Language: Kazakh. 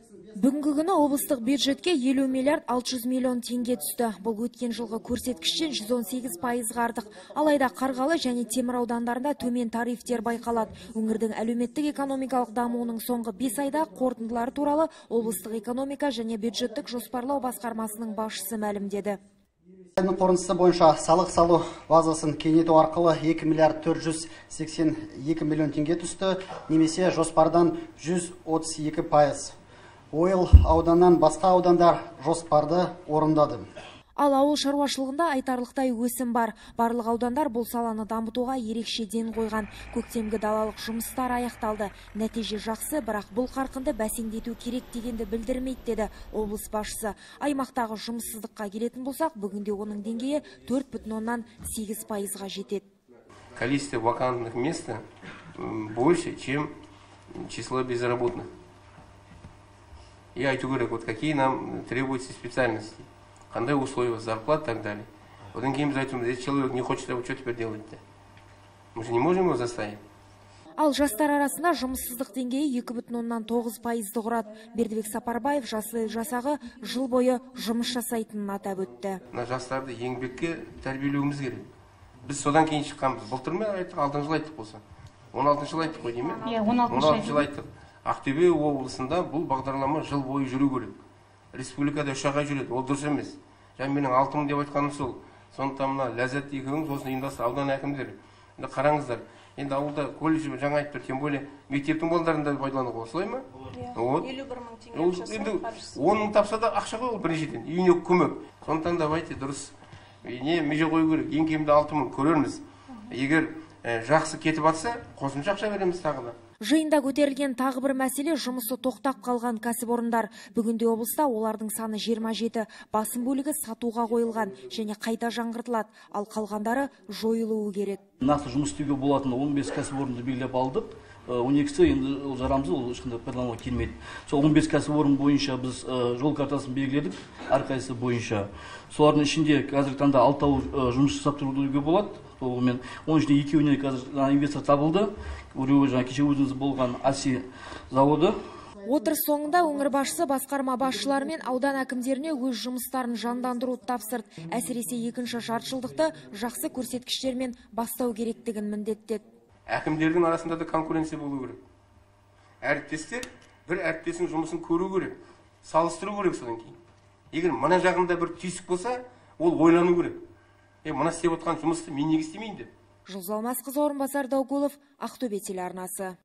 Бүгінгі күні облыстық бюджетке 50 миллиард 600 миллион теңге түсті. Бұл өткен жылғы көрсеткіштен 118% артық. Алайда Қарғалы және Темір аудандарында төмен тарифтер байқалады. Өңірдің әлеуметтік экономикалық дамуының соңғы 5 айда қорытындылары туралы облыстық экономика және бюджеттік жоспарлау басқармасының басшысы мәлімдеді. Қорытындысы бойынша салық салу базасын кеңейту арқылы 2 миллиард 482 миллион теңге түсті, немесе жоспардан 132%. Ойыл ауданнан басқа аудандар жоспарды орындады. Ал ауыл шаруашылығында айтарлықтай өсім бар. Барлық аудандар бұл саланы дамытуға ерекше ден қойған. Көктемгі далалық жұмыстар аяқталды. Нәтиже жақсы, бірақ бұл қарқынды бәсеңдету керек дегенді білдірмейді, деді облыс басшысы. Аймақтағы жұмыссыздыққа келетін болсақ, бүгінде оның деңгейі 4,8%-ға жетеді. Количество вакантных мест больше, чем число безработных. И айту керек, вот какие нам требуются специальности, қандай условия, зарплат и так далее. Одан кейін біз айтуымыз, если человек не хочет, что теперь делать-то? Мы же не можем его заставить. Ал жастар арасында жұмыссыздық деңгейі 2,9%-ды құрады. Бердібек Сапарбаев жасыл жасағы жыл бойы жұмыс жасайтынын атап өтті. Жастарды еңбекке тәрбиелеуіміз керек. Біз содан кейін шыққанбыз. Былтыр ма айттық, алдыңғы жылы айттық болса. 16 жыл айттық қой деймін. 16 жыл айттық. Ақтөбе облысында бұл бағдарлама жыл бойы жүру керек. Республикада 3 айға жүреді, ол дұрыс емес. Және менің 6 деп айтқаным сол. Сондықтан мына Ләззат екеуіңіз осыны ұйымдастыр, аудан әкімдері. Енді қараңыздар. Енді ауылда колледж жаңа айтып тұр, тем более мектептің балаларын да пайдалануға, солай ма? 51 мың теңге ақшасы. Енді 10 мың тапса да ақша ғой ол біріншіден, үйіне көмек. Сондықтан давайте дұрыс. Не меже қою керек, ең кемінде 6 мың көрерміз. Егер жақсы кетіп атса, қосымша ақша береміз тағы да. Жиында көтерілген тағы бір мәселе жұмысы тоқтап қалған кәсіпорындар. Бүгінде облыста олардың саны 27, басым бөлігі сатуға қойылған және қайта жаңғыртылады, ал қалғандары жойылуы керек. Нақты жұмыс істеуге болатын 15 кәсіпорынды белгілеп алдық. 12-сі енді жарамсыз, ол ешқандай пайдалануға келмейді. Сол 15 кәсіпорын бойынша біз жол картасын белгіледік, әрқайсысы бойынша. Солардың ішінде қазіргі таңда 6 жұмыс жасап тұруға болады. Оның ішінде 2-іне қазір инвестор табылды. Біреуі кеше өзіңіз болған АСИ заводы. Отырыс соңында өңір басшысы басқарма басшылары мен аудан әкімдеріне өз жұмыстарын жандандыруды тапсырды. Әсіресе екінші жартыжылдықты жақсы көрсеткіштермен бастау керектігін міндеттеді. Әкімдердің арасында да конкуренция болу керек. Әріптестер бір әріптесінің жұмысын көру керек, салыстыру керек содан кейін. Егер мына жағында бір түйсік болса, ол ойлану керек. Мына істеп отқан жұмысты мен неге істемейін деп. Жұлдыз Алмасқызы, орынбасар Даугулов, Ақтөбе телеарнасы.